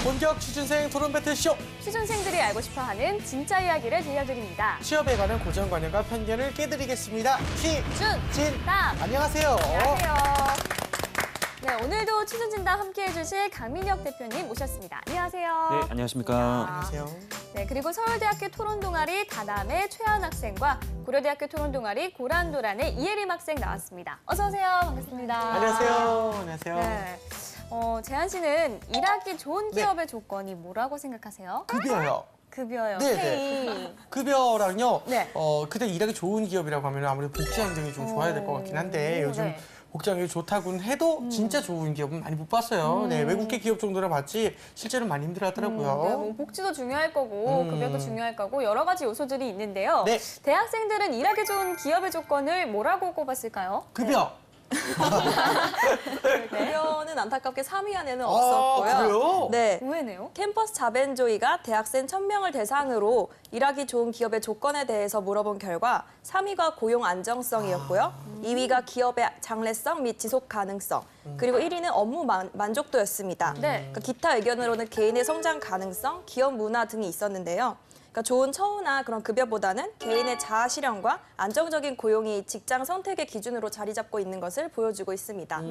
본격 취준생 토론 배틀쇼. 취준생들이 알고 싶어하는 진짜 이야기를 들려드립니다. 취업에 관한 고정관념과 편견을 깨드리겠습니다. 취준진담. 안녕하세요. 안녕하세요. 네, 오늘도 취준진담 함께해 주실 강민혁 대표님 모셨습니다. 안녕하세요. 네, 안녕하십니까. 안녕하세요. 네, 그리고 서울대학교 토론동아리 다담의 최한 학생과 고려대학교 토론동아리 고란도란의 이혜림 학생 나왔습니다. 어서 오세요. 반갑습니다. 안녕하세요. 안녕하세요. 네. 재한 씨는 일하기 좋은 기업의 조건이 뭐라고 생각하세요? 급여요. 급여요. 네, 페이. 급여랑요. 네. 그때 일하기 좋은 기업이라고 하면 아무래도 복지 환경이 좀 좋아야 될 것 같긴 한데 요즘 네. 복지 환경이 좋다고는 해도 진짜 좋은 기업은 많이 못 봤어요. 네, 외국계 기업 정도는 봤지 실제로 많이 힘들어하더라고요. 네, 뭐 복지도 중요할 거고 급여도 중요할 거고 여러 가지 요소들이 있는데요. 네. 대학생들은 일하기 좋은 기업의 조건을 뭐라고 꼽았을까요? 급여. 급여는 안타깝게 3위 안에는 없었고요. 그래요? 네. 의외네요. 캠퍼스 자벤조이가 대학생 1000명을 대상으로 일하기 좋은 기업의 조건에 대해서 물어본 결과 3위가 고용 안정성이었고요. 2위가 기업의 장래성 및 지속 가능성, 그리고 1위는 업무 만족도였습니다. 네. 그러니까 기타 의견으로는 개인의 성장 가능성, 기업 문화 등이 있었는데요. 그러니까 좋은 처우나 그런 급여보다는 개인의 자아 실현과 안정적인 고용이 직장 선택의 기준으로 자리 잡고 있는 것을 보여주고 있습니다.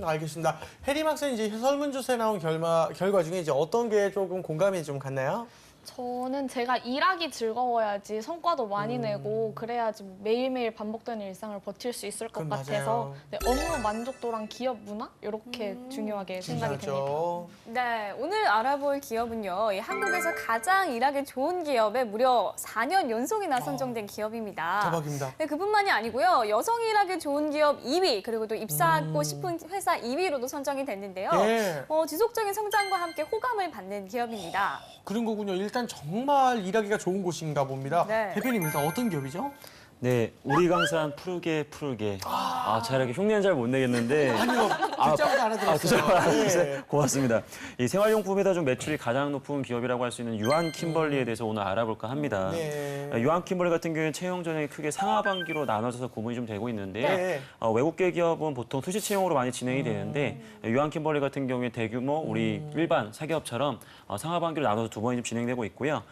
알겠습니다. 혜림 학생 이제 설문조사에 나온 결과 중에 이제 어떤 게 조금 공감이 좀 갔나요? 저는 제가 일하기 즐거워야지 성과도 많이 내고 그래야지 매일매일 반복되는 일상을 버틸 수 있을 것 그건 같아서 맞아요. 네, 업무 만족도랑 기업 문화 이렇게 중요하게 생각이 됩니다. 중요하죠. 네, 오늘 알아볼 기업은요. 이 한국에서 가장 일하기 좋은 기업에 무려 4년 연속이나 선정된 기업입니다. 대박입니다. 네, 그뿐만이 아니고요. 여성이 일하기 좋은 기업 2위, 그리고 또 입사하고 싶은 회사 2위로도 선정이 됐는데요. 네. 지속적인 성장과 함께 호감을 받는 기업입니다. 그런 거군요. 일단 정말 일하기가 좋은 곳인가 봅니다. 네. 대표님 일단 어떤 기업이죠? 네, 우리 강산 푸르게. 제가 이렇게 흉내는 잘 못 내겠는데. 아니요, 듣자마자 알아들었어요. 듣자마자 알아들었어요. 네. 고맙습니다. 이 생활용품 회사 중 매출이 가장 높은 기업이라고 할 수 있는 유한 킴벌리에 대해서 오늘 알아볼까 합니다. 네. 유한 킴벌리 같은 경우에는 채용 전형이 크게 상하반기로 나눠져서 구분이 좀 되고 있는데요. 네. 외국계 기업은 보통 수시 채용으로 많이 진행이 되는데 유한 킴벌리 같은 경우에 대규모 우리 일반 사기업처럼 상하반기로 나눠서 두 번이 좀 진행되고 있고요.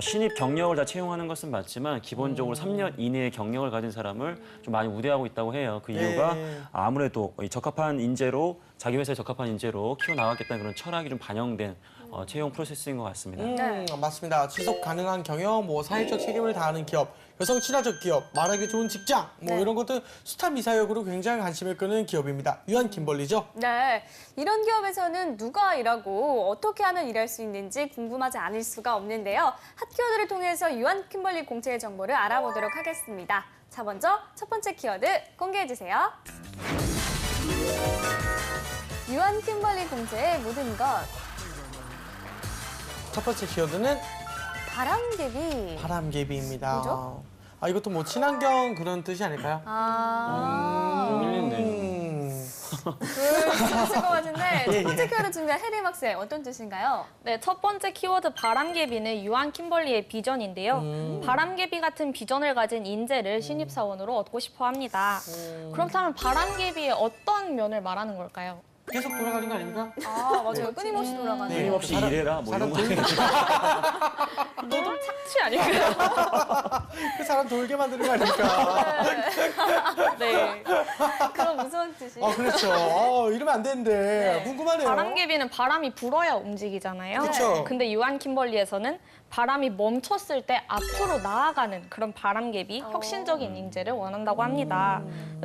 신입 경력을 다 채용하는 것은 맞지만 기본적으로 3년 이내의 경력을 가진 사람을 좀 많이 우대하고 있다고 해요. 그 이유가 아무래도 이 적합한 인재로 자기 회사에 적합한 인재로 키워나가겠다는 그런 철학이 좀 반영된 채용 프로세스인 것 같습니다. 맞습니다. 지속 가능한 경영, 뭐 사회적 책임을 다하는 기업, 여성 친화적 기업, 말하기 좋은 직장, 뭐 이런 것들 스타 미사역으로 굉장히 관심을 끄는 기업입니다. 유한 김벌리죠? 네, 이런 기업에서는 누가 일하고 어떻게 하면 일할 수 있는지 궁금하지 않을 수가 없는데요. 핫키워드를 통해서 유한 킴벌리 공채의 정보를 알아보도록 하겠습니다. 자, 먼저 첫 번째 키워드 공개해주세요. 유한 킴벌리 공채의 모든 것. 첫 번째 키워드는 바람개비. 바람개비입니다. 뭐죠? 이것도 뭐 친환경 그런 뜻이 아닐까요? 그러실 것 같은데 예, 첫 번째 키워드 준비한 혜림 학생 어떤 뜻인가요? 네, 첫 번째 키워드 바람개비는 유한 킴벌리의 비전인데요. 바람개비 같은 비전을 가진 인재를 신입사원으로 얻고 싶어 합니다. 그렇다면 바람개비의 어떤 면을 말하는 걸까요? 계속 돌아가는 거 아닙니까? 맞아요. 끊임없이 돌아가는. 네. 끊임없이 일해라 뭐 이런 거. 노동 착취 아닐까요? 그 사람 돌게 만드는 거 아닙니까? 네. 그런 무서운 뜻이. 그렇죠. 이러면 안 되는데 궁금하네요. 바람개비는 바람이 불어야 움직이잖아요. 그쵸. 근데 유한 킴벌리에서는 바람이 멈췄을 때 앞으로 나아가는 그런 바람개비, 혁신적인 인재를 원한다고 합니다.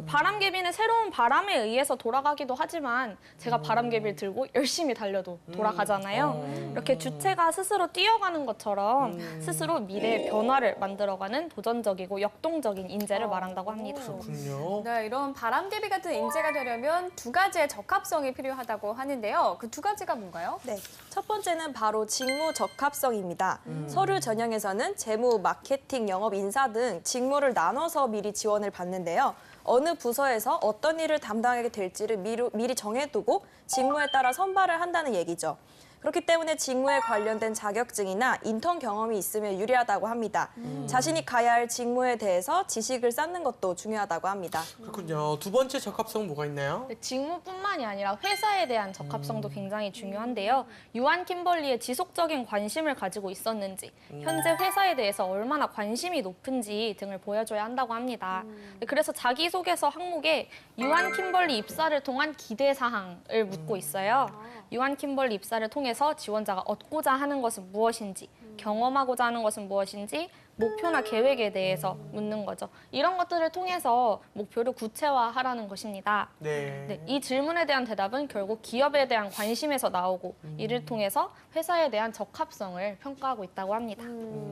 바람개비는 새로운 바람에 의해서 돌아가기도 하지만 제가 바람개비를 들고 열심히 달려도 돌아가잖아요. 이렇게 주체가 스스로 뛰어가는 것처럼 스스로 미래의 변화를 만들어가는 도전적이고 역동적인 인재를 말한다고 합니다. 그렇군요. 네, 이런 바람개비 같은 인재가 되려면 두 가지의 적합성이 필요하다고 하는데요. 그 두 가지가 뭔가요? 네, 첫 번째는 바로 직무 적합성입니다. 서류 전형에서는 재무, 마케팅, 영업, 인사 등 직무를 나눠서 미리 지원을 받는데요. 어느 부서에서 어떤 일을 담당하게 될지를 미리 정해두고 직무에 따라 선발을 한다는 얘기죠. 그렇기 때문에 직무에 관련된 자격증이나 인턴 경험이 있으면 유리하다고 합니다. 자신이 가야 할 직무에 대해서 지식을 쌓는 것도 중요하다고 합니다. 그렇군요. 두 번째 적합성은 뭐가 있나요? 네, 직무뿐만이 아니라 회사에 대한 적합성도 굉장히 중요한데요. 유한 킴벌리에 지속적인 관심을 가지고 있었는지, 현재 회사에 대해서 얼마나 관심이 높은지 등을 보여줘야 한다고 합니다. 네, 그래서 자기소개서 항목에 유한 킴벌리 입사를 통한 기대사항을 묻고 있어요. 유한 킴벌리 입사를 통해서 지원자가 얻고자 하는 것은 무엇인지, 경험하고자 하는 것은 무엇인지, 목표나 계획에 대해서 묻는 거죠. 이런 것들을 통해서 목표를 구체화하라는 것입니다. 네. 네, 이 질문에 대한 대답은 결국 기업에 대한 관심에서 나오고 이를 통해서 회사에 대한 적합성을 평가하고 있다고 합니다.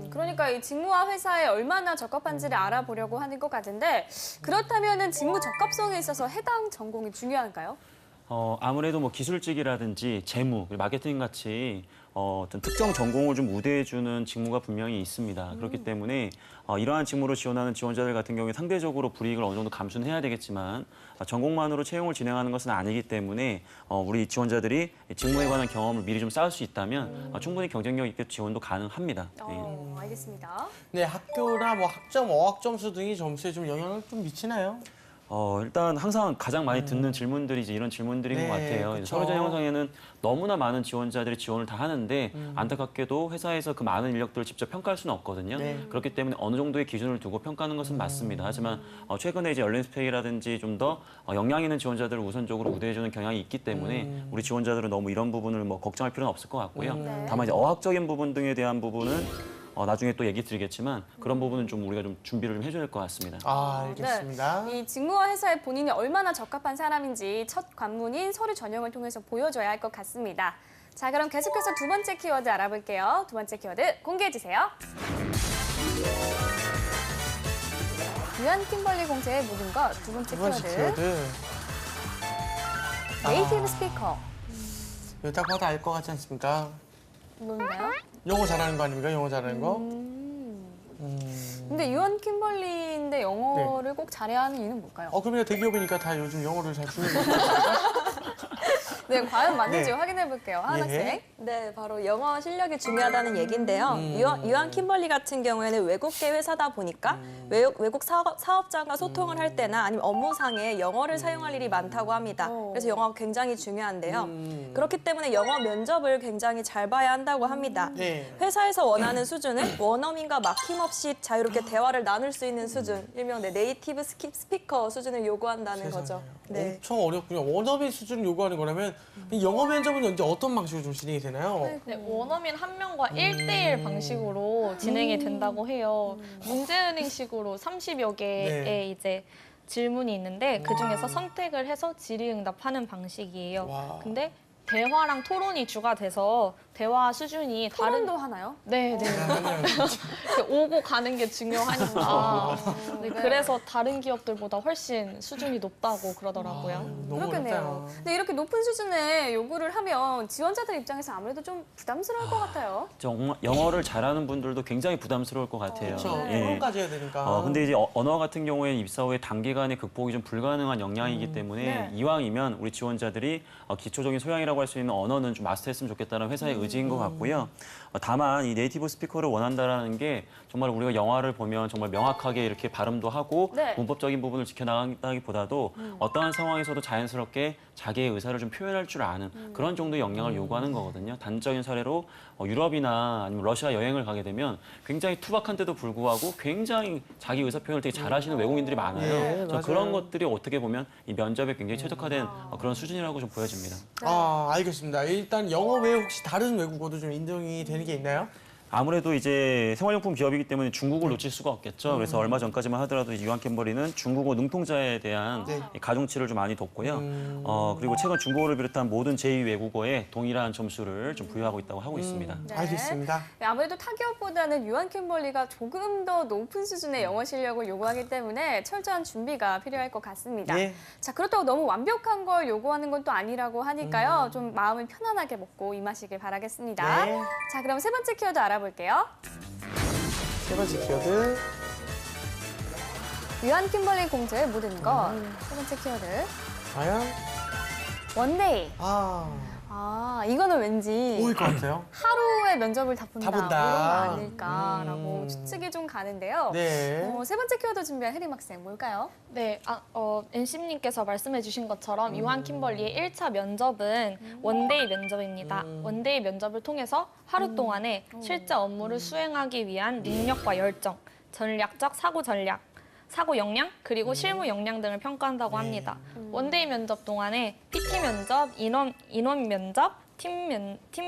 그러니까 이 직무와 회사에 얼마나 적합한지를 알아보려고 하는 것 같은데 그렇다면은 직무 적합성에 있어서 해당 전공이 중요한가요? 아무래도 뭐 기술직이라든지 재무, 마케팅 같이 어떤 특정 전공을 좀 우대해주는 직무가 분명히 있습니다. 그렇기 때문에 이러한 직무로 지원하는 지원자들 같은 경우에 상대적으로 불이익을 어느 정도 감수는 해야 되겠지만 전공만으로 채용을 진행하는 것은 아니기 때문에 우리 지원자들이 직무에 관한 경험을 미리 좀 쌓을 수 있다면 충분히 경쟁력 있게 지원도 가능합니다. 네. 알겠습니다. 네, 학교나 뭐 학점, 어학 점수 등이 점수에 좀 영향을 좀 미치나요? 일단 항상 가장 많이 듣는 질문들이 이제 이런 질문들인 네, 것 같아요. 그쵸. 서류전 형성에는 너무나 많은 지원자들이 지원을 다 하는데 안타깝게도 회사에서 그 많은 인력들을 직접 평가할 수는 없거든요. 네. 그렇기 때문에 어느 정도의 기준을 두고 평가하는 것은 맞습니다. 하지만 최근에 이제 열린스펙이라든지 좀 더 역량 있는 지원자들을 우선적으로 우대해주는 경향이 있기 때문에 우리 지원자들은 너무 이런 부분을 뭐 걱정할 필요는 없을 것 같고요. 네. 다만 이제 어학적인 부분 등에 대한 부분은 나중에 또 얘기 드리겠지만 그런 부분은 좀 우리가 좀 준비를 좀 해줘야 될 것 같습니다. 알겠습니다. 이 직무와 회사에 본인이 얼마나 적합한 사람인지 첫 관문인 서류 전형을 통해서 보여줘야 할 것 같습니다. 자, 그럼 계속해서 두 번째 키워드 알아볼게요. 두 번째 키워드 공개해주세요. 유한 킴벌리 공채의 모든 것 두 번째 두 번째 키워드. 키워드. 네이티브 스피커. 이거 딱 봐도 알 것 같지 않습니까? 뭔가요? 영어 잘하는 거 아닙니까? 영어 잘하는 거? 근데 유한 킴벌리인데 영어를 꼭 잘해야 하는 이유는 뭘까요? 그러면 대기업이니까 다 요즘 영어를 잘 쓰는 거죠? 네, 과연 맞는지 네. 확인해 볼게요. 하은 예. 학생. 네, 바로 영어 실력이 중요하다는 얘기인데요. 유한 킴벌리 같은 경우에는 외국계 회사다 보니까 외국 사업자가 소통을 할 때나 아니면 업무상에 영어를 사용할 일이 많다고 합니다. 그래서 영어가 굉장히 중요한데요. 그렇기 때문에 영어 면접을 굉장히 잘 봐야 한다고 합니다. 네. 회사에서 원하는 수준은 원어민과 막힘없이 자유롭게 대화를 나눌 수 있는 수준, 일명 네이티브 스피커 수준을 요구한다는 거죠. 네. 엄청 어렵군요. 원어민 수준을 요구하는 거라면 이 영어 면접은 이제 어떤 방식으로 좀 진행이 되나요? 네, 원어민 한 명과 1대1 방식으로 진행이 된다고 해요. 문제은행식으로 30여 개의 네. 이제 질문이 있는데 그중에서 선택을 해서 질의응답하는 방식이에요. 와. 근데 대화랑 토론이 주가 돼서 대화 수준이 다른 토론도 하나요? 네. 이렇게 오고 가는 게 중요하니까. 네, 그래서 다른 기업들보다 훨씬 수준이 높다고 그러더라고요. 너무 그렇겠네요. 어렵다. 근데 이렇게 높은 수준의 요구를 하면 지원자들 입장에서 아무래도 좀 부담스러울 것 같아요. 정말 영어를 잘하는 분들도 굉장히 부담스러울 것 같아요. 그렇죠. 예. 토론까지 해야 되니까. 근데 이제 언어 같은 경우에는 입사 후에 단기간에 극복이 좀 불가능한 역량이기 때문에 네. 이왕이면 우리 지원자들이 기초적인 소양이라고 할 수 있는 언어는 좀 마스터했으면 좋겠다는 회사의 의지인 것 같고요. 다만 이 네이티브 스피커를 원한다라는 게 정말 우리가 영화를 보면 정말 명확하게 이렇게 발음도 하고 네. 문법적인 부분을 지켜나가기보다도 어떠한 상황에서도 자연스럽게 자기의 의사를 좀 표현할 줄 아는 그런 정도의 역량을 요구하는 거거든요. 단적인 사례로 유럽이나 아니면 러시아 여행을 가게 되면 굉장히 투박한데도 불구하고 굉장히 자기 의사 표현을 되게 잘하시는 외국인들이 많아요. 예, 저 맞아요. 그런 것들이 어떻게 보면 이 면접에 굉장히 최적화된 그런 수준이라고 좀 보여집니다. 알겠습니다. 일단 영어 외에 혹시 다른 외국어도 좀 인정이 되는 게 있나요? 아무래도 이제 생활용품 기업이기 때문에 중국을 놓칠 수가 없겠죠. 그래서 얼마 전까지만 하더라도 유한 킴벌리는 중국어 능통자에 대한 네. 이 가중치를 좀 많이 뒀고요. 그리고 최근 중국어를 비롯한 모든 제2 외국어에 동일한 점수를 좀 부여하고 있다고 하고 있습니다. 네. 알겠습니다. 아무래도 타 기업보다는 유한 킴벌리가 조금 더 높은 수준의 영어 실력을 요구하기 때문에 철저한 준비가 필요할 것 같습니다. 예. 자, 그렇다고 너무 완벽한 걸 요구하는 건 또 아니라고 하니까요. 좀 마음을 편안하게 먹고 임하시길 바라겠습니다. 네. 자, 그럼 세 번째 키워드 알아볼게요. 세 번째 키워드. 유한 킴벌리 공채의 모든 것. 세 번째 키워드. 과연? 원데이. 아, 이거는 왠지 뭐일 것 같아요? 하루에 면접을 다 본다, 다 본다. 뭐 이런 거 아닐까라고 추측이 좀 가는데요. 네. 세 번째 키워드 준비한 혜림 학생 뭘까요? 네, NC님께서 말씀해주신 것처럼 유한 킴벌리의 1차 면접은 원데이 면접입니다. 원데이 면접을 통해서 하루 동안에 실제 업무를 수행하기 위한 능력과 열정, 전략적 사고 전략, 사고 역량, 그리고 실무 역량 등을 평가한다고 합니다. 원데이 면접 동안에 PT 면접, 인원 면접, 팀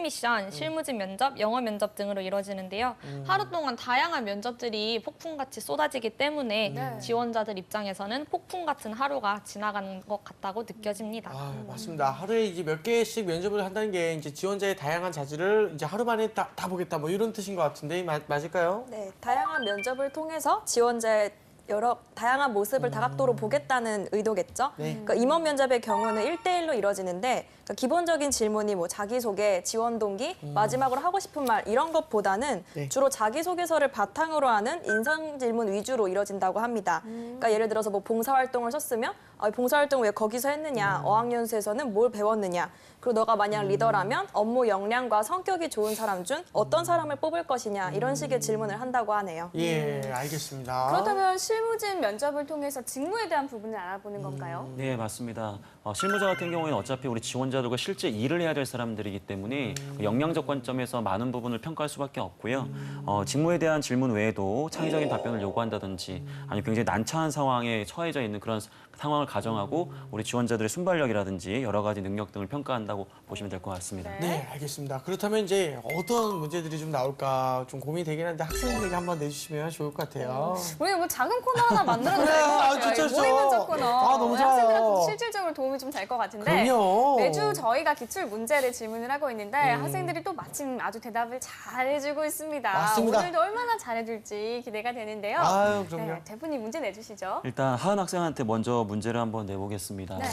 미션, 실무진 면접, 영어 면접 등으로 이루어지는데요. 하루 동안 다양한 면접들이 폭풍같이 쏟아지기 때문에 네. 지원자들 입장에서는 폭풍 같은 하루가 지나가는 것 같다고 느껴집니다. 아, 맞습니다. 하루에 이제 몇 개씩 면접을 한다는 게 이제 지원자의 다양한 자질을 이제 하루 만에 다 보겠다 뭐 이런 뜻인 것 같은데 맞을까요? 네, 다양한 면접을 통해서 지원자의 여러 다양한 모습을 다각도로 보겠다는 의도겠죠. 네. 그러니까 임원 면접의 경우는 1대1로 이뤄지는데 그러니까 기본적인 질문이 뭐 자기소개, 지원 동기, 마지막으로 하고 싶은 말 이런 것보다는 네. 주로 자기소개서를 바탕으로 하는 인성 질문 위주로 이뤄진다고 합니다. 그러니까 예를 들어서 뭐 봉사활동을 썼으면 봉사활동 왜 거기서 했느냐, 어학연수에서는 뭘 배웠느냐, 그리고 너가 만약 리더라면 업무 역량과 성격이 좋은 사람 중 어떤 사람을 뽑을 것이냐 이런 식의 질문을 한다고 하네요. 예, 알겠습니다. 그렇다면 실무진 면접을 통해서 직무에 대한 부분을 알아보는 건가요? 네, 맞습니다. 실무자 같은 경우에는 어차피 우리 지원자들과 실제 일을 해야 될 사람들이기 때문에 역량적 관점에서 많은 부분을 평가할 수밖에 없고요. 직무에 대한 질문 외에도 창의적인 답변을 요구한다든지 아니면 굉장히 난처한 상황에 처해져 있는 그런 상황을 가정하고 우리 지원자들의 순발력이라든지 여러 가지 능력 등을 평가한다고 보시면 될 것 같습니다. 네, 알겠습니다. 그렇다면 이제 어떤 문제들이 좀 나올까 좀 고민이 되긴 하는데 학생들에게 한번 내주시면 좋을 것 같아요. 우리 뭐 작은 코너 하나 만들어도 될 것 아, 같아요. 진짜 이 좋죠. 모의 면접 코너. 아, 너무 좋아요. 학생들한테 실질적으로 도움이 좀 될 것 같은데 그럼요. 매주 저희가 기출 문제를 질문을 하고 있는데 학생들이 또 마침 아주 대답을 잘해주고 있습니다. 맞습니다. 오늘도 얼마나 잘해줄지 기대가 되는데요. 아유, 그럼요. 네, 대표님 문제 내주시죠. 일단 하은 학생한테 먼저 문제를 한번 내보겠습니다. 네.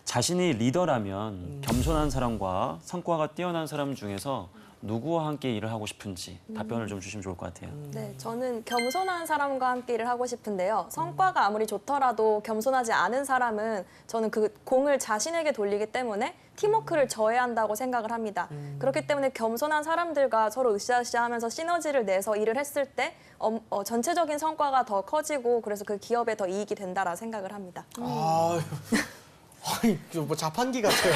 자신이 리더라면 겸손한 사람과 성과가 뛰어난 사람 중에서 누구와 함께 일을 하고 싶은지 답변을 좀 주시면 좋을 것 같아요. 네, 저는 겸손한 사람과 함께 일을 하고 싶은데요. 성과가 아무리 좋더라도 겸손하지 않은 사람은 저는 그 공을 자신에게 돌리기 때문에 팀워크를 저해한다고 생각을 합니다. 그렇기 때문에 겸손한 사람들과 서로 으쌰으쌰하면서 시너지를 내서 일을 했을 때 전체적인 성과가 더 커지고 그래서 그 기업에 더 이익이 된다라 생각을 합니다. 아유. 아니, 뭐 자판기 같아요.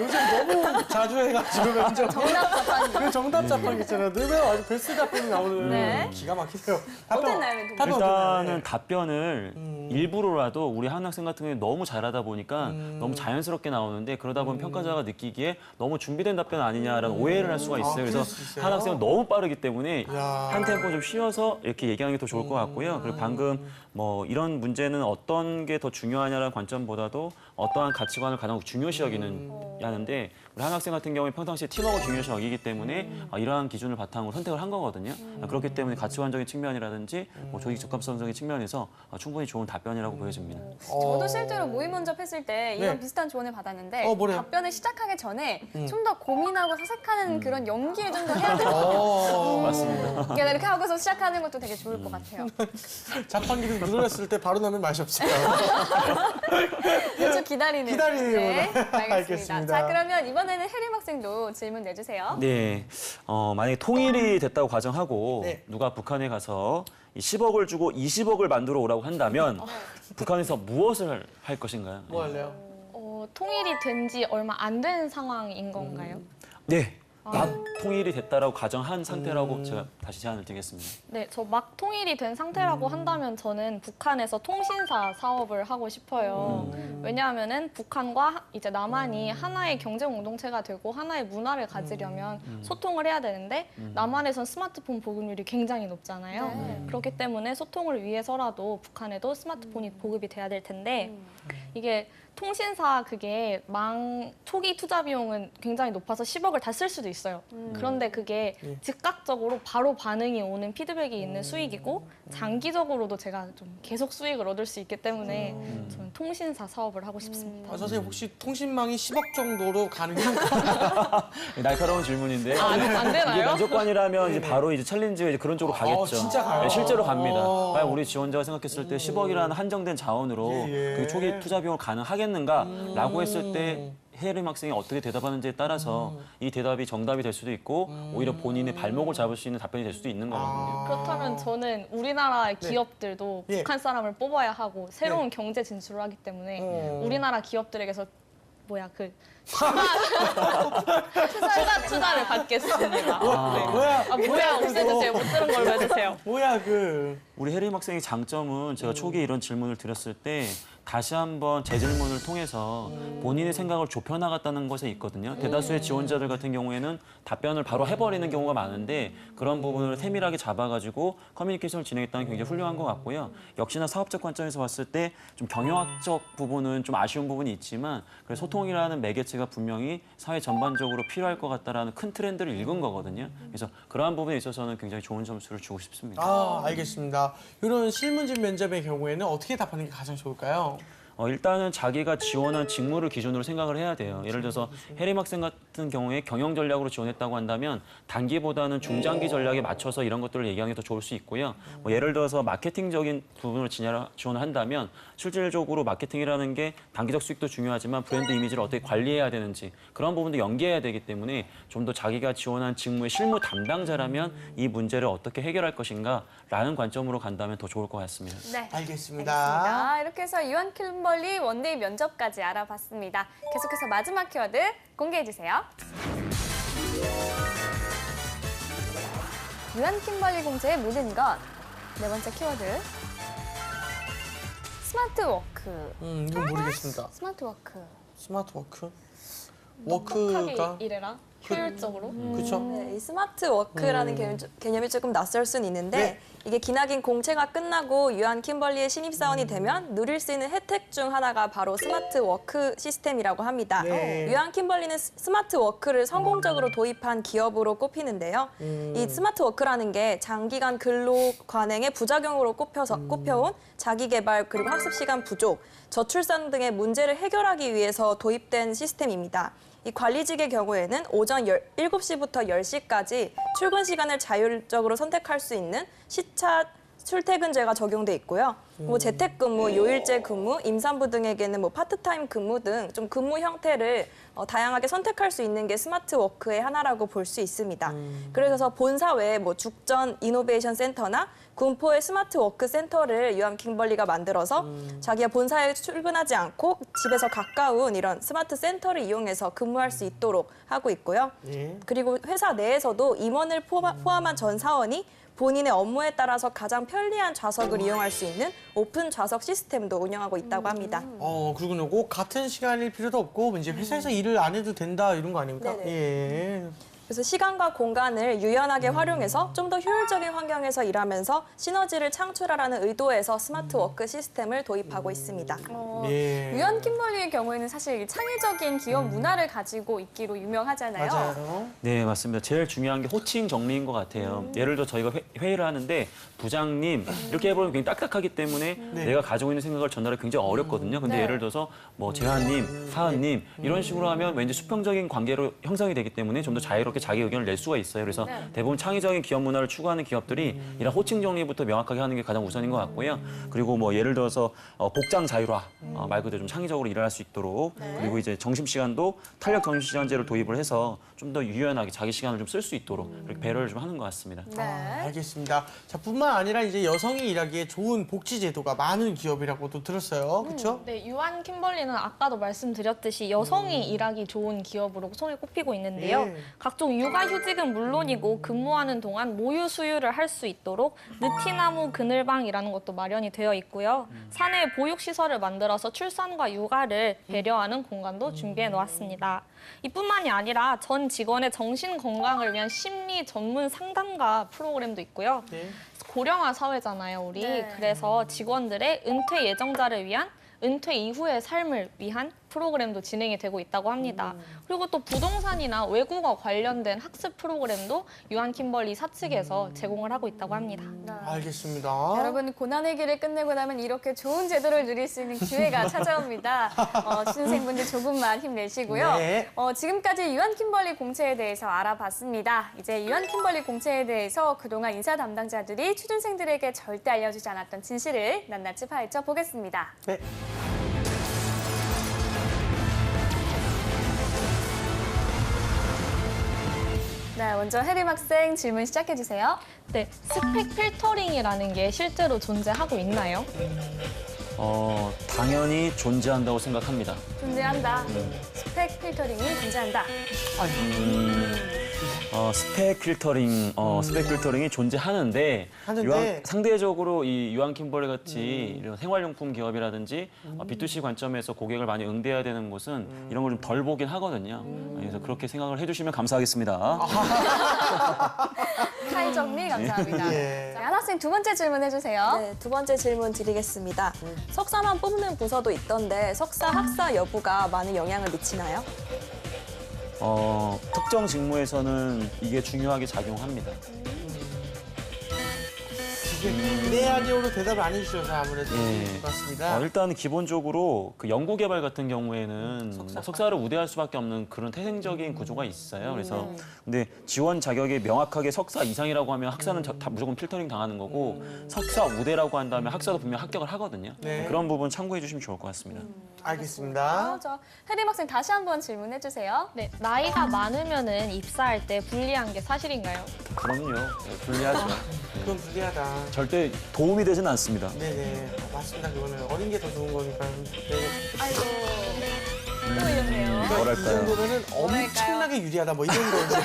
요즘 너무 자주 해가지고 면접. 정답 자판기. 그 정답 자판기 있잖아요. 늘 아주 베스트 답변이 나오는 네. 기가 막히세요. 어땠나요, 멘토님? 답변 일단은 어땠나요? 답변을 일부러라도 우리 한 학생 같은 경우에 너무 잘하다 보니까 너무 자연스럽게 나오는데 그러다 보면 평가자가 느끼기에 너무 준비된 답변 아니냐라는 오해를 할 수가 있어요. 그럴 그래서 수 있어요. 한 학생은 너무 빠르기 때문에 야. 한 템포 좀 쉬어서 이렇게 얘기하는 게 더 좋을 것 같고요. 그리고 방금 뭐 이런 문제는 어떤 게 더 중요하냐라는 관점보다도 어떠한 가치관을 가장 중요시 여기는 하는데 우리 한 학생 같은 경우에 평상시에 팀워크를 중요시 여기기 때문에 이러한 기준을 바탕으로 선택을 한 거거든요. 그렇기 때문에 가치관적인 측면이라든지 뭐 조직 적합성적인 측면에서 충분히 좋은 답변이라고 보여집니다. 저도 실제로 모의 면접 했을 때 이런 네. 비슷한 조언을 받았는데 뭐래요? 답변을 시작하기 전에 좀 더 고민하고 사색하는 그런 연기를 좀 더 해야 될 것 같아요. 맞습니다. 그냥 이렇게 하고서 시작하는 것도 되게 좋을 것 같아요. 자판기를 눌렀을 때 바로 나면 맛이 없어요. 그렇죠, 기다리는. 기다리는 네, 거구나. 알겠습니다. 알겠습니다. 자, 그러면 이번에는 혜림 학생도 질문 내주세요. 네, 만약에 통일이 됐다고 가정하고 네. 누가 북한에 가서 이 10억을 주고 20억을 만들어 오라고 한다면 북한에서 무엇을 할 것인가요? 뭐 할래요? 통일이 된 지 얼마 안 된 상황인 건가요? 네, 막 통일이 됐다라고 가정한 상태라고 제가 다시 제안을 드리겠습니다. 네, 저 막 통일이 된 상태라고 한다면 저는 북한에서 통신사 사업을 하고 싶어요. 왜냐하면은 북한과 이제 남한이 하나의 경제 공동체가 되고 하나의 문화를 가지려면 소통을 해야 되는데 남한에선 스마트폰 보급률이 굉장히 높잖아요. 네. 그렇기 때문에 소통을 위해서라도 북한에도 스마트폰이 보급이 돼야 될 텐데 이게 통신사 그게 초기 투자 비용은 굉장히 높아서 10억을 다 쓸 수도 있어요. 그런데 그게 즉각적으로 바로 반응이 오는 피드백이 있는 수익이고 장기적으로도 제가 좀 계속 수익을 얻을 수 있기 때문에 저는 통신사 사업을 하고 싶습니다. 선생님 혹시 통신망이 10억 정도로 가능한가요? 날카로운 질문인데 안 이게 되나요? 만족관이라면 이제 바로 이제 챌린지가 이제 그런 쪽으로 가겠죠. 진짜 가요? 네, 실제로 갑니다. 어. 과연 우리 지원자가 생각했을 때 10억이라는 한정된 자원으로 예, 예. 그 초기 투자 비용을 가능하겠는가라고 했을 때 해림 학생이 어떻게 대답하는지에 따라서 이 대답이 정답이 될 수도 있고 오히려 본인의 발목을 잡을 수 있는 답변이 될 수도 있는 거거든요. 그렇다면 저는 우리나라 기업들도 예. 북한 사람을 뽑아야 하고 새로운 경제 진출을 하기 때문에 우리나라 기업들에게서 투자를 받겠습니다. 뭐야 없애주세요. 못 들은 걸로 해주세요. 뭐야 그. 우리 해림 학생의 장점은 제가 초기에 이런 질문을 드렸을 때 다시 한번 재질문을 통해서 본인의 생각을 좁혀나갔다는 것에 있거든요. 대다수의 지원자들 같은 경우에는 답변을 바로 해버리는 경우가 많은데 그런 부분을 세밀하게 잡아가지고 커뮤니케이션을 진행했다는 게 굉장히 훌륭한 것 같고요. 역시나 사업적 관점에서 봤을 때 좀 경영학적 부분은 좀 아쉬운 부분이 있지만 그래서 소통이라는 매개체가 분명히 사회 전반적으로 필요할 것 같다라는 큰 트렌드를 읽은 거거든요. 그래서 그러한 부분에 있어서는 굉장히 좋은 점수를 주고 싶습니다. 알겠습니다. 이런 실문집 면접의 경우에는 어떻게 답하는 게 가장 좋을까요? 일단은 자기가 지원한 직무를 기준으로 생각을 해야 돼요. 예를 들어서 해림 학생 같은 경우에 경영 전략으로 지원했다고 한다면 단기보다는 중장기 전략에 맞춰서 이런 것들을 얘기하는 게 더 좋을 수 있고요. 뭐 예를 들어서 마케팅적인 부분을 지원을 한다면 실질적으로 마케팅이라는 게 단기적 수익도 중요하지만 브랜드 이미지를 어떻게 관리해야 되는지 그런 부분도 연계해야 되기 때문에 좀 더 자기가 지원한 직무의 실무 담당자라면 이 문제를 어떻게 해결할 것인가라는 관점으로 간다면 더 좋을 것 같습니다. 네. 알겠습니다. 이렇게 해서 유한 킴벌리 원데이 면접까지 알아봤습니다. 계속해서 마지막 키워드 공개해주세요. 유한 킴벌리 공채의 모든 것. 네 번째 키워드. 스마트 워크. 이건 모르겠습니다. 스마트 워크. 스마트 워크? 넉넉하게 워크가 일해라. 효율적으로. 그렇죠. 네, 이 스마트 워크라는 개념이 조금 낯설 수는 있는데 이게 기나긴 공채가 끝나고 유한 킴벌리의 신입사원이 되면 누릴 수 있는 혜택 중 하나가 바로 스마트 워크 시스템이라고 합니다. 네. 유한 킴벌리는 스마트 워크를 성공적으로 도입한 기업으로 꼽히는데요. 이 스마트 워크라는 게 장기간 근로 관행의 부작용으로 꼽혀온 자기 개발 그리고 학습 시간 부족, 저출산 등의 문제를 해결하기 위해서 도입된 시스템입니다. 이 관리직의 경우에는 오전 7시부터 10시까지 출근 시간을 자율적으로 선택할 수 있는 시차 출퇴근제가 적용돼 있고요. 뭐 재택근무, 요일제 근무, 임산부 등에게는 뭐 파트타임 근무 등 좀 근무 형태를 다양하게 선택할 수 있는 게 스마트 워크의 하나라고 볼 수 있습니다. 그래서 본사 외에 뭐 죽전 이노베이션 센터나 군포의 스마트 워크 센터를 유한 킴벌리가 만들어서 자기가 본사에 출근하지 않고 집에서 가까운 이런 스마트 센터를 이용해서 근무할 수 있도록 하고 있고요. 예. 그리고 회사 내에서도 임원을 포함한 전 사원이 본인의 업무에 따라서 가장 편리한 좌석을 이용할 수 있는 오픈 좌석 시스템도 운영하고 있다고 합니다. 그러군요. 꼭 같은 시간일 필요도 없고 이제 회사에서 일을 안 해도 된다 이런 거 아닙니까? 네네. 예. 그래서 시간과 공간을 유연하게 활용해서 좀 더 효율적인 환경에서 일하면서 시너지를 창출하라는 의도에서 스마트 워크 시스템을 도입하고 있습니다. 예. 유한 킴벌리의 경우에는 사실 창의적인 기업 문화를 가지고 있기로 유명하잖아요. 맞아요. 네, 맞습니다. 제일 중요한 게 호칭 정리인 것 같아요. 예를 들어 저희가 회의를 하는데 부장님 이렇게 해버리면 굉장히 딱딱하기 때문에 내가 가지고 있는 생각을 전달하기 굉장히 어렵거든요. 근데 네. 예를 들어서 뭐 재환님, 하은님 이런 식으로 하면 왠지 수평적인 관계로 형성이 되기 때문에 좀 더 자유롭게 자기 의견을 낼 수가 있어요. 그래서 대부분 창의적인 기업 문화를 추구하는 기업들이 이런 호칭 정리부터 명확하게 하는 게 가장 우선인 것 같고요. 그리고 뭐 예를 들어서 복장 자율화 말 그대로 좀 창의적으로 일할 수 있도록 그리고 이제 점심시간도 탄력 점심시간제를 도입을 해서 좀 더 유연하게 자기 시간을 좀 쓸 수 있도록 이렇게 배려를 좀 하는 것 같습니다. 네. 알겠습니다. 자, 뿐만 아니라 이제 여성이 일하기에 좋은 복지 제도가 많은 기업이라고도 들었어요. 그렇죠? 네, 유한 킴벌리는 아까도 말씀드렸듯이 여성이 일하기 좋은 기업으로 손에 꼽히고 있는데요. 예. 각종 육아휴직은 물론이고 근무하는 동안 모유 수유를 할 수 있도록 느티나무 그늘방이라는 것도 마련이 되어 있고요. 사내 보육시설을 만들어서 출산과 육아를 배려하는 공간도 준비해 놓았습니다. 이뿐만이 아니라 전 직원의 정신 건강을 위한 심리 전문 상담가 프로그램도 있고요. 네. 고령화 사회잖아요, 우리. 네. 그래서 직원들의 은퇴 예정자를 위한 은퇴 이후의 삶을 위한 프로그램도 진행이 되고 있다고 합니다. 그리고 또 부동산이나 외국어 관련된 학습 프로그램도 유한 킴벌리 사측에서 제공을 하고 있다고 합니다. 알겠습니다. 여러분 고난의 길을 끝내고 나면 이렇게 좋은 제도를 누릴 수 있는 기회가 찾아옵니다. 취준생분들 조금만 힘내시고요. 네. 지금까지 유한 킴벌리 공채에 대해서 알아봤습니다. 이제 유한 킴벌리 공채에 대해서 그동안 인사 담당자들이 취준생들에게 절대 알려주지 않았던 진실을 낱낱이 파헤쳐 보겠습니다. 네. 네, 먼저 혜림 학생 질문 시작해 주세요. 네, 스펙 필터링이라는 게 실제로 존재하고 있나요? 당연히 존재한다고 생각합니다. 존재한다. 스펙 필터링이 존재한다. 스펙 필터링이 존재하는데 하는데. 상대적으로 이 유한 킴벌리 같이 이런 생활용품 기업이라든지 B2C 관점에서 고객을 많이 응대해야 되는 곳은 이런 걸 좀 덜 보긴 하거든요. 그래서 그렇게 생각을 해주시면 감사하겠습니다. 사회 정리 감사합니다. 예. 자, 한 학생 두 번째 질문 해주세요. 네, 두 번째 질문 드리겠습니다. 석사만 뽑는 부서도 있던데 석사 학사 여부가 많은 영향을 미치나요? 특정 직무에서는 이게 중요하게 작용합니다. 네 아니오로 대답을 안 해주셔서 아무래도 예. 그렇습니다. 일단 기본적으로 그 연구개발 같은 경우에는 석사를 우대할 수밖에 없는 그런 태생적인 구조가 있어요. 그래서 근데 지원 자격이 명확하게 석사 이상이라고 하면 학사는 다 무조건 필터링 당하는 거고 석사 우대라고 한다면 학사도 분명 합격을 하거든요. 네. 그런 부분 참고해 주시면 좋을 것 같습니다. 알겠습니다. 저 혜림 학생 다시 한번 질문해 주세요. 네, 나이가 많으면은 입사할 때 불리한 게 사실인가요? 그럼요. 네, 불리하죠. 그건 불리하다. 절대 도움이 되진 않습니다. 네네. 맞습니다. 그거는 어린 게 더 좋은 거니까. 네. 아이고, 또 이렇네요. 이 뭐랄까요? 정도면은 엄청나게 유리하다 뭐 이런 거지.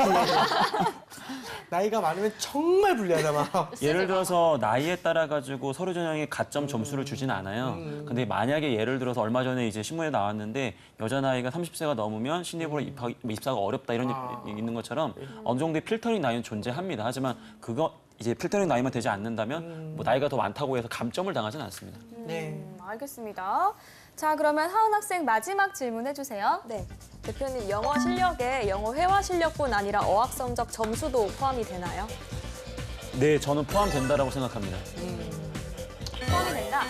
나이가 많으면 정말 불리하다 막. 예를 들어서 나이에 따라 가지고 서류 전형에 가점 점수를 주진 않아요. 근데 만약에 예를 들어서 얼마 전에 이제 신문에 나왔는데 여자 나이가 30세가 넘으면 신입으로 입사가 어렵다 이런 얘기 있는 것처럼 어느 정도의 필터링 나이는 존재합니다. 하지만 그거 이제 필터링 나이만 되지 않는다면 뭐 나이가 더 많다고 해서 감점을 당하지는 않습니다. 네. 알겠습니다. 자, 그러면 하은 학생 마지막 질문해 주세요. 네, 대표님 영어 실력에 영어 회화 실력뿐 아니라 어학 성적 점수도 포함이 되나요? 네, 저는 포함된다라고 생각합니다. 포함이 된다.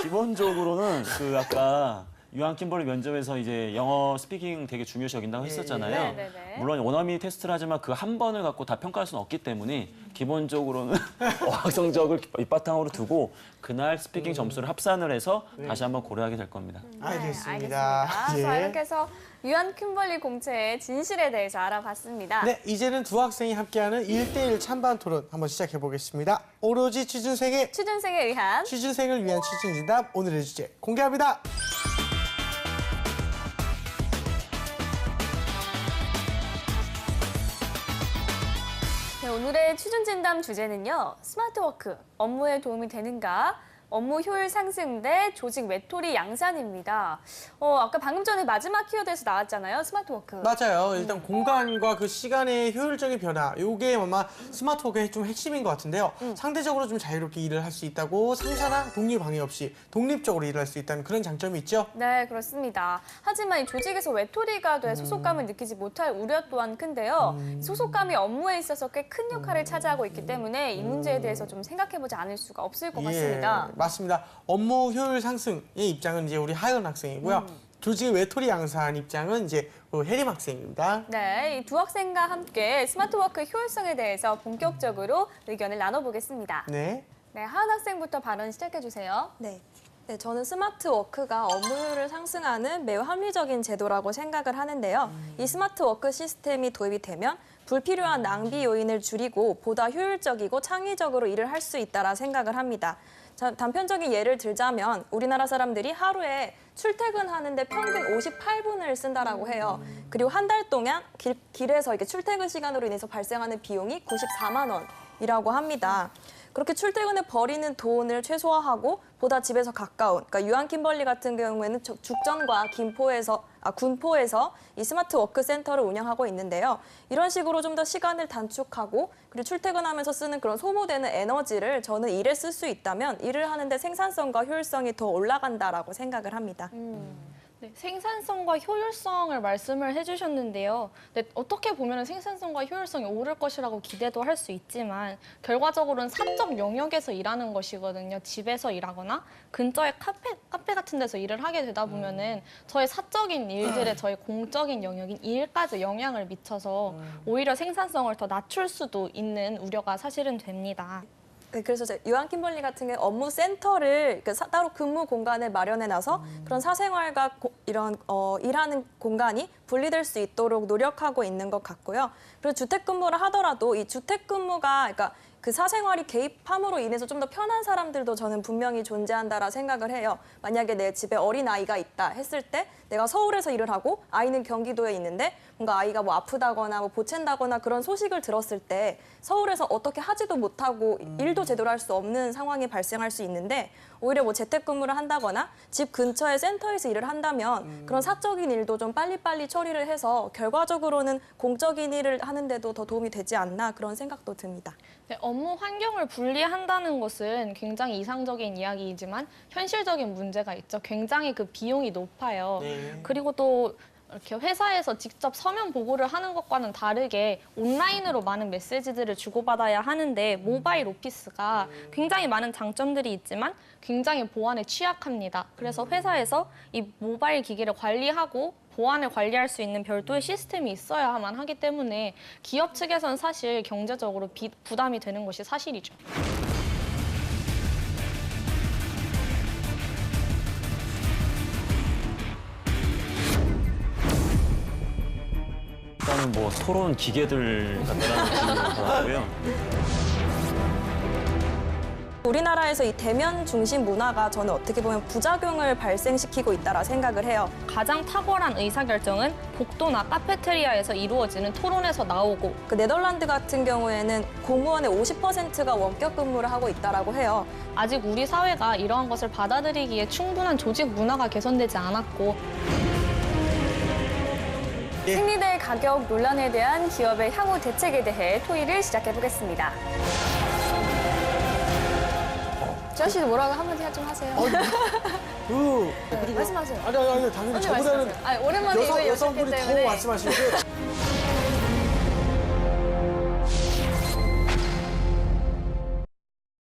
기본적으로는 그 아까 유한 킴벌리 면접에서 이제 영어 스피킹 되게 중요시 여긴다고 했었잖아요. 네네네. 물론 원어미 테스트를 하지만 그 한 번을 갖고 다 평가할 수는 없기 때문에 기본적으로는 어학 성적을 밑바탕으로 두고 그날 스피킹 점수를 합산을 해서 다시 한번 고려하게 될 겁니다. 알겠습니다. 알겠습니다. 자, 이렇게 해서 유한 킴벌리 공채의 진실에 대해서 알아봤습니다. 네, 이제는 두 학생이 함께하는 1대1 찬반 토론 한번 시작해 보겠습니다. 오로지 취준생의 취준생에 의한 취준생을 위한 취준진답 오늘의 주제 공개합니다. 네, 오늘의 취준진담 주제는요. 스마트워크, 업무에 도움이 되는가? 업무 효율 상승 대 조직 외톨이 양산입니다. 아까 방금 전에 마지막 키워드에서 나왔잖아요. 스마트워크. 맞아요. 일단 공간과 그 시간의 효율적인 변화, 이게 아마 스마트워크의 좀 핵심인 것 같은데요. 상대적으로 좀 자유롭게 일을 할 수 있다고 상사나 동료 방해 없이 독립적으로 일을 할 수 있다는 그런 장점이 있죠. 네, 그렇습니다. 하지만 이 조직에서 외톨이가 돼 소속감을 느끼지 못할 우려 또한 큰데요. 소속감이 업무에 있어서 꽤 큰 역할을 차지하고 있기 때문에 이 문제에 대해서 좀 생각해보지 않을 수가 없을 것 같습니다. 맞습니다. 업무 효율 상승의 입장은 이제 우리 하연 학생이고요. 조직의 외톨이 양산 입장은 이제 혜림 학생입니다. 네, 이 두 학생과 함께 스마트워크 효율성에 대해서 본격적으로 의견을 나눠보겠습니다. 네. 네, 하은 학생부터 발언 시작해주세요. 네. 네, 저는 스마트워크가 업무 효율을 상승하는 매우 합리적인 제도라고 생각을 하는데요. 이 스마트워크 시스템이 도입이 되면 불필요한 낭비 요인을 줄이고 보다 효율적이고 창의적으로 일을 할 수 있다라 생각을 합니다. 자, 단편적인 예를 들자면 우리나라 사람들이 하루에 출퇴근하는데 평균 58분을 쓴다라고 해요. 그리고 한 달 동안 길에서 이렇게 출퇴근 시간으로 인해서 발생하는 비용이 94만 원이라고 합니다. 그렇게 출퇴근에 버리는 돈을 최소화하고 보다 집에서 가까운, 그러니까 유한 킴벌리 같은 경우에는 죽전과 군포에서 이 스마트 워크 센터를 운영하고 있는데요. 이런 식으로 좀 더 시간을 단축하고 그리고 출퇴근하면서 쓰는 그런 소모되는 에너지를 저는 일에 쓸 수 있다면 일을 하는데 생산성과 효율성이 더 올라간다라고 생각을 합니다. 네, 생산성과 효율성을 말씀을 해주셨는데요. 네, 어떻게 보면 생산성과 효율성이 오를 것이라고 기대도 할 수 있지만 결과적으로는 사적 영역에서 일하는 것이거든요. 집에서 일하거나 근처에 카페 같은 데서 일을 하게 되다 보면은 저의 사적인 일들에 저의 공적인 영역인 일까지 영향을 미쳐서 오히려 생산성을 더 낮출 수도 있는 우려가 사실은 됩니다. 네, 그래서 유한 킴벌리 같은 경우 업무 센터를 따로 근무 공간을 마련해놔서 그런 사생활과 이런 일하는 공간이 분리될 수 있도록 노력하고 있는 것 같고요. 그리고 재택근무를 하더라도 이 재택근무가 그러니까 그 사생활이 개입함으로 인해서 좀 더 편한 사람들도 저는 분명히 존재한다라 생각을 해요. 만약에 내 집에 어린 아이가 있다 했을 때 내가 서울에서 일을 하고 아이는 경기도에 있는데 뭔가 아이가 뭐 아프다거나 뭐 보챈다거나 그런 소식을 들었을 때 서울에서 어떻게 하지도 못하고 일도 제대로 할 수 없는 상황이 발생할 수 있는데 오히려 뭐 재택근무를 한다거나 집 근처에 센터에서 일을 한다면 그런 사적인 일도 좀 빨리빨리 처리를 해서 결과적으로는 공적인 일을 하는데도 더 도움이 되지 않나 그런 생각도 듭니다. 네, 업무 환경을 분리한다는 것은 굉장히 이상적인 이야기이지만 현실적인 문제가 있죠. 굉장히 그 비용이 높아요. 네. 그리고 또 이렇게 회사에서 직접 서면 보고를 하는 것과는 다르게 온라인으로 많은 메시지들을 주고받아야 하는데 모바일 오피스가 굉장히 많은 장점들이 있지만 굉장히 보안에 취약합니다. 그래서 회사에서 이 모바일 기기를 관리하고 보안을 관리할 수 있는 별도의 시스템이 있어야만 하기 때문에 기업 측에서는 사실 경제적으로 부담이 되는 것이 사실이죠. 일단은 뭐 토론 기계들 같다는 느낌이 들었고요. 우리나라에서 이 대면 중심 문화가 저는 어떻게 보면 부작용을 발생시키고 있다라 생각을 해요. 가장 탁월한 의사결정은 복도나 카페테리아에서 이루어지는 토론에서 나오고 그 네덜란드 같은 경우에는 공무원의 50%가 원격 근무를 하고 있다라고 해요. 아직 우리 사회가 이러한 것을 받아들이기에 충분한 조직 문화가 개선되지 않았고 생리대 가격 논란에 대한 기업의 향후 대책에 대해 토의를 시작해 보겠습니다. 지아 씨도 뭐라고 한마디 좀 하세요. 그리고 말씀하세요. 아니 당연히 저보다는 말씀하세요. 아니, 오랜만에 이거 여성분이 여셨기 더 때문에. 말씀하시고